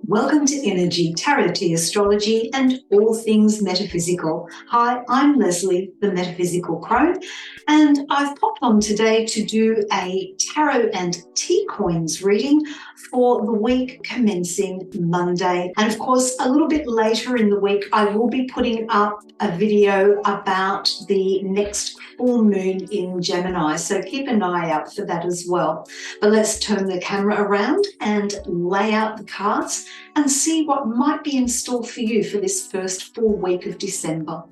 Welcome to Innerji, Tarot Tea Astrology, and all things metaphysical. Hi, I'm Leslie, the Metaphysical Crone, and I've popped on today to do a tarot and tea coins reading for the week commencing Monday. And of course, a little bit later in the week, I will be putting up a video about the next full moon in Gemini, so keep an eye out for that as well. But let's turn the camera around and lay out the cards and see what might be in store for you for this first full week of December.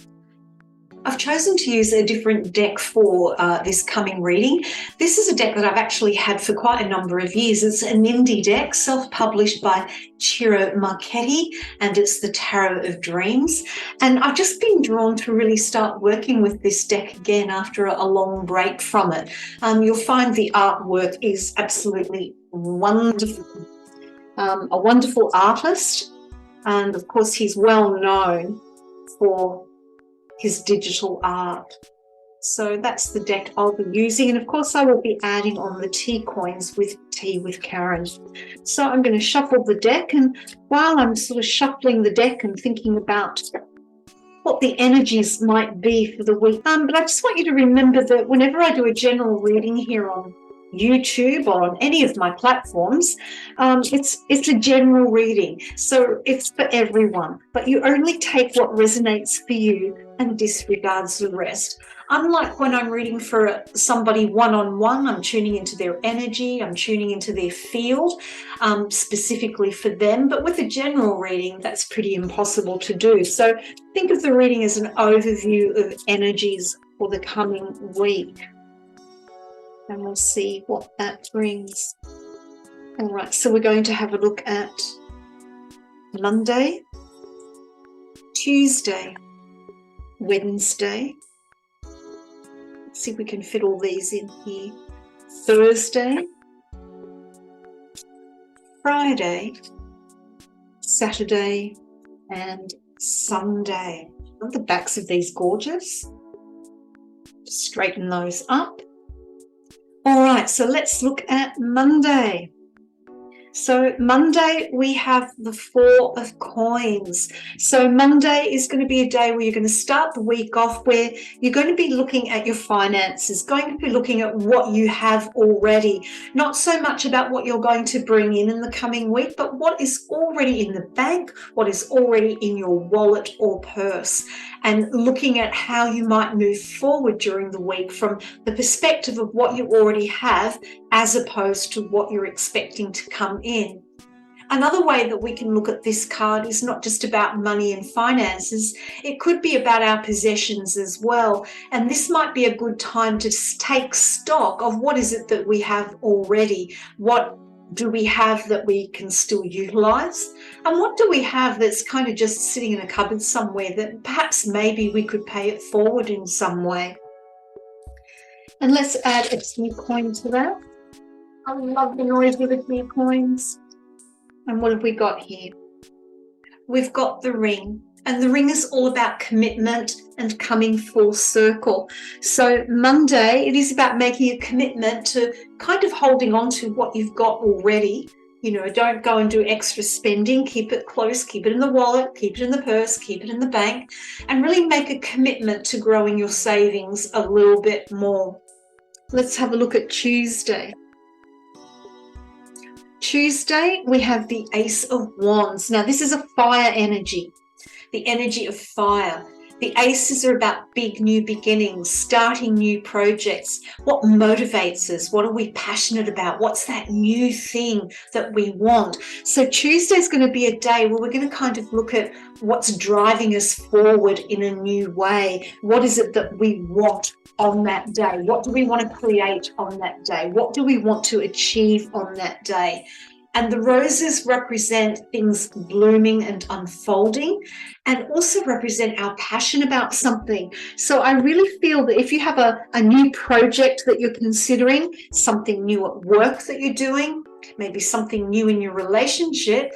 I've chosen to use a different deck for this coming reading. This is a deck that I've actually had for quite a number of years. It's an indie deck, self-published by Ciro Marchetti, and it's the Tarot of Dreams. And I've just been drawn to really start working with this deck again after a long break from it. You'll find the artwork is absolutely wonderful. A wonderful artist, and of course he's well known for his digital art. So that's the deck I'll be using, and of course I will be adding on the tea coins with Tea with Karin. So I'm going to shuffle the deck, and while I'm sort of shuffling the deck and thinking about what the energies might be for the week, but I just want you to remember that whenever I do a general reading here on YouTube or on any of my platforms, it's a general reading, so it's for everyone, but you only take what resonates for you and disregards the rest. Unlike when I'm reading for somebody one-on-one, I'm tuning into their energy, I'm tuning into their field, specifically for them. But with a general reading, that's pretty impossible to do. So think of the reading as an overview of energies for the coming week, and we'll see what that brings. All right, so we're going to have a look at Monday, Tuesday, Wednesday. Let's see if we can fit all these in here. Thursday, Friday, Saturday, and Sunday. Aren't the backs of these gorgeous? Straighten those up. All right, so let's look at Monday. So Monday, we have the Four of Coins. So Monday is going to be a day where you're going to start the week off where you're going to be looking at your finances, going to be looking at what you have already, not so much about what you're going to bring in the coming week, but what is already in the bank, what is already in your wallet or purse, and looking at how you might move forward during the week from the perspective of what you already have as opposed to what you're expecting to come in. Another way that we can look at this card is not just about money and finances. It could be about our possessions as well. And this might be a good time to take stock of what is it that we have already. What do we have that we can still utilize? And what do we have that's kind of just sitting in a cupboard somewhere that perhaps maybe we could pay it forward in some way? And let's add a tea coin to that. I love the noise of the tea coins. And what have we got here? We've got the ring. And the ring is all about commitment and coming full circle. So Monday, it is about making a commitment to kind of holding on to what you've got already. You know, don't go and do extra spending. Keep it close, keep it in the wallet, keep it in the purse, keep it in the bank, and really make a commitment to growing your savings a little bit more. Let's have a look at Tuesday. Tuesday, we have the Ace of Wands. Now, this is a fire energy, the energy of fire. The aces are about big new beginnings, starting new projects. What motivates us? What are we passionate about? What's that new thing that we want? So Tuesday is going to be a day where we're going to kind of look at what's driving us forward in a new way. What is it that we want on that day? What do we want to create on that day? What do we want to achieve on that day? And the roses represent things blooming and unfolding, and also represent our passion about something. So I really feel that if you have a new project that you're considering, something new at work that you're doing, maybe something new in your relationship,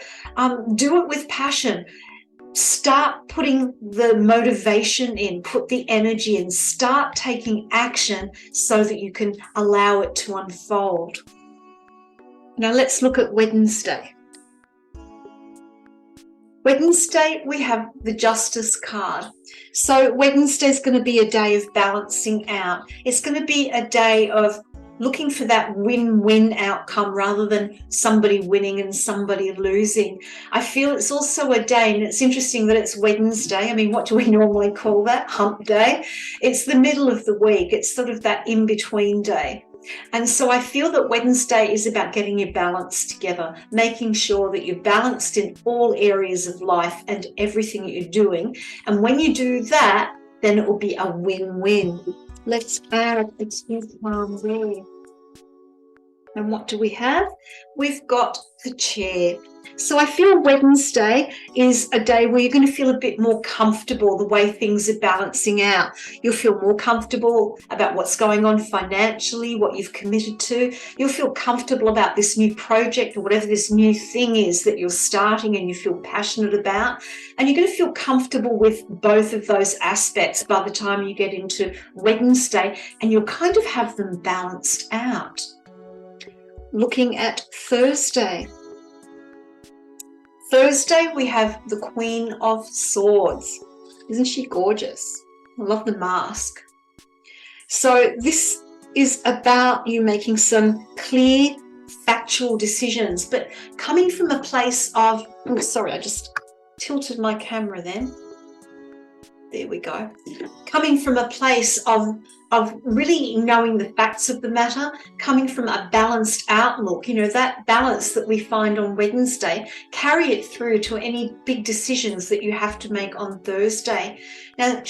do it with passion. Start putting the motivation in, put the energy in, start taking action so that you can allow it to unfold. Now let's look at Wednesday. Wednesday, we have the Justice card. So Wednesday is going to be a day of balancing out. It's going to be a day of looking for that win-win outcome rather than somebody winning and somebody losing. I feel it's also a day, and it's interesting that it's Wednesday. I mean, what do we normally call that? Hump day. It's the middle of the week. It's sort of that in-between day. And so I feel that Wednesday is about getting your balance together, making sure that you're balanced in all areas of life and everything that you're doing. And when you do that, then it will be a win-win. Let's add the 10th one there. And what do we have? We've got the chair. So I feel Wednesday is a day where you're going to feel a bit more comfortable the way things are balancing out. You'll feel more comfortable about what's going on financially, what you've committed to. You'll feel comfortable about this new project or whatever this new thing is that you're starting and you feel passionate about. And you're going to feel comfortable with both of those aspects by the time you get into Wednesday, and you'll kind of have them balanced out. Looking at Thursday. Thursday, we have the Queen of Swords. Isn't she gorgeous? I love the mask. So this is about you making some clear, factual decisions, but coming from a place of, oh, sorry, I just tilted my camera then. There we go. Coming from a place of really knowing the facts of the matter, coming from a balanced outlook, you know, that balance that we find on Wednesday, carry it through to any big decisions that you have to make on Thursday. Now,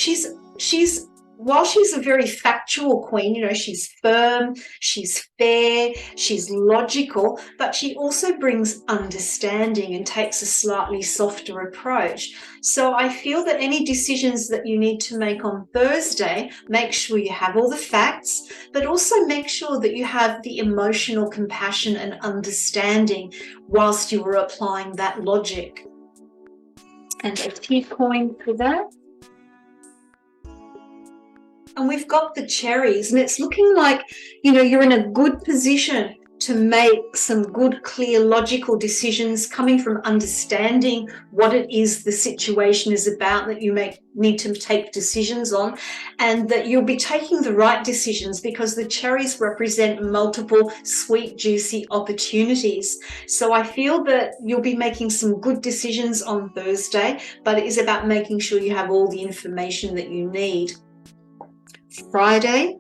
while she's a very factual queen, you know, she's firm, she's fair, she's logical, but she also brings understanding and takes a slightly softer approach. So I feel that any decisions that you need to make on Thursday, make sure you have all the facts, but also make sure that you have the emotional compassion and understanding whilst you are applying that logic. And a tea coin for that. And we've got the cherries, and it's looking like, you know, you're in a good position to make some good, clear, logical decisions coming from understanding what it is the situation is about that you need to take decisions on, and that you'll be taking the right decisions because the cherries represent multiple sweet, juicy opportunities. So I feel that you'll be making some good decisions on Thursday, but it is about making sure you have all the information that you need. Friday,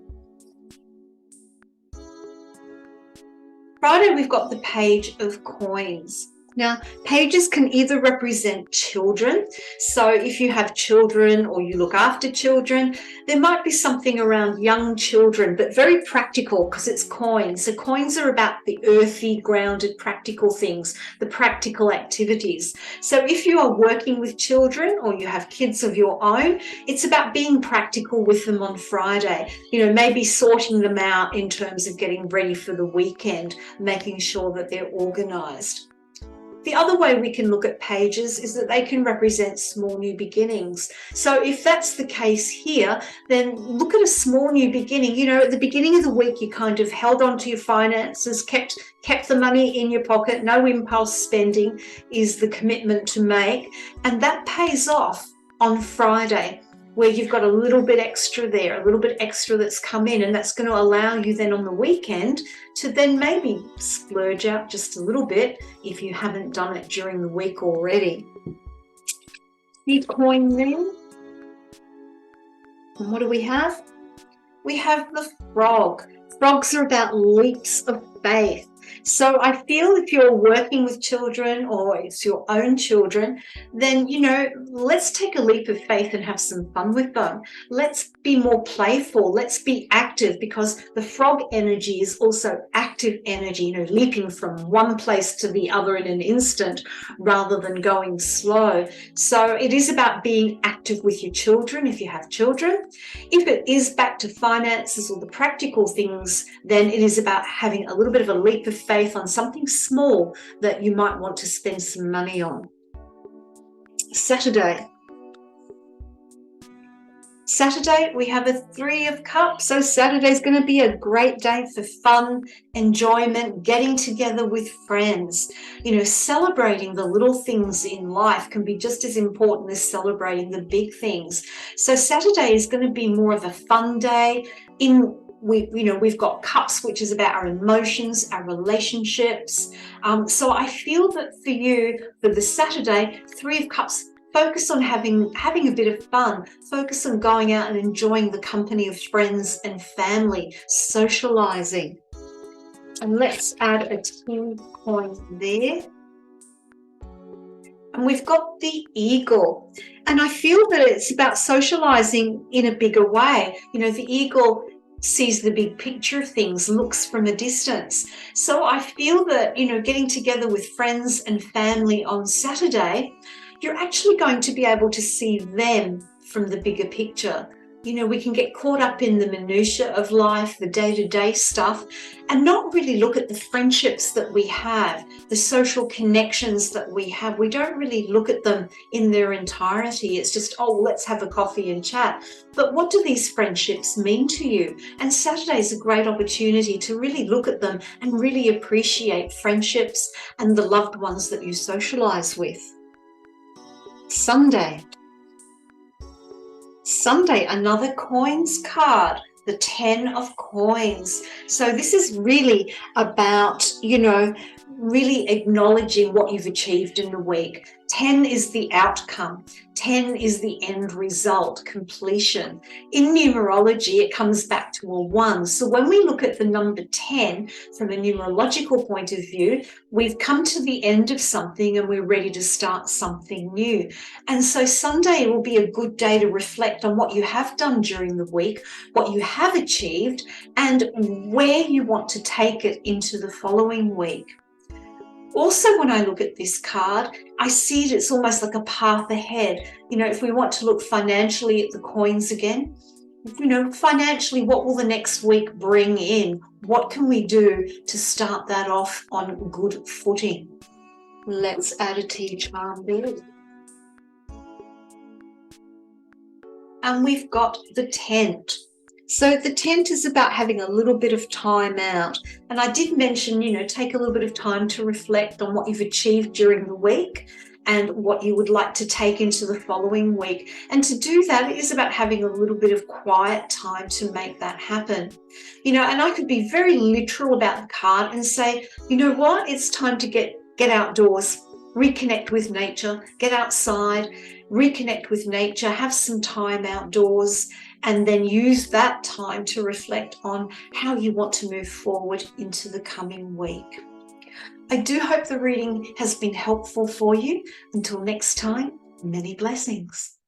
we've got the Page of Coins. Now, pages can either represent children. So if you have children or you look after children, there might be something around young children, but very practical because it's coins. So coins are about the earthy, grounded, practical things, the practical activities. So if you are working with children or you have kids of your own, it's about being practical with them on Friday. You know, maybe sorting them out in terms of getting ready for the weekend, making sure that they're organized. The other way we can look at pages is that they can represent small new beginnings. So if that's the case here, then look at a small new beginning. You know, at the beginning of the week, you kind of held on to your finances, kept the money in your pocket. No impulse spending is the commitment to make. And that pays off on Friday, where you've got a little bit extra there, a little bit extra that's come in, and that's going to allow you then on the weekend to then maybe splurge out just a little bit if you haven't done it during the week already. Big coin there. And what do we have? We have the frog. Frogs are about leaps of faith. So I feel if you're working with children or it's your own children, then, you know, let's take a leap of faith and have some fun with them. Let's be more playful. Let's be active, because the frog energy is also active energy, you know, leaping from one place to the other in an instant rather than going slow. So it is about being active with your children if you have children. If it is back to finances or the practical things, then it is about having a little bit of a leap of faith on something small that you might want to spend some money on. Saturday. Saturday, we have a 3 of Cups. So Saturday is going to be a great day for fun, enjoyment, getting together with friends. You know, celebrating the little things in life can be just as important as celebrating the big things. So Saturday is going to be more of a fun day. We've got Cups, which is about our emotions, our relationships. So I feel that for you, for the Saturday, 3 of Cups, focus on having a bit of fun. Focus on going out and enjoying the company of friends and family, socializing. And let's add a 2 coins there. And we've got the eagle. And I feel that it's about socializing in a bigger way. You know, the eagle sees the big picture of things, looks from a distance. So I feel that, you know, getting together with friends and family on Saturday, you're actually going to be able to see them from the bigger picture. You know, we can get caught up in the minutiae of life, the day-to-day stuff, and not really look at the friendships that we have, the social connections that we have. We don't really look at them in their entirety. It's just, oh, let's have a coffee and chat. But what do these friendships mean to you? And Saturday is a great opportunity to really look at them and really appreciate friendships and the loved ones that you socialize with. Sunday, another coins card, the 10 of coins. So this is really about, you know, really acknowledging what you've achieved in the week. 10 is the outcome. 10 is the end result, completion. In numerology, it comes back to a 1. So when we look at the number 10 from a numerological point of view, we've come to the end of something and we're ready to start something new. And so Sunday will be a good day to reflect on what you have done during the week, what you have achieved, and where you want to take it into the following week. Also, when I look at this card, I see it, it's almost like a path ahead. You know, if we want to look financially at the coins again, you know, financially, what will the next week bring in? What can we do to start that off on good footing? Let's add a tea charm there. And we've got the tent. So the tent is about having a little bit of time out. And I did mention, you know, take a little bit of time to reflect on what you've achieved during the week and what you would like to take into the following week. And to do that, it is about having a little bit of quiet time to make that happen. You know, and I could be very literal about the card and say, you know what, it's time to get outdoors, reconnect with nature, get outside, reconnect with nature, have some time outdoors, and then use that time to reflect on how you want to move forward into the coming week. I do hope the reading has been helpful for you. Until next time, many blessings.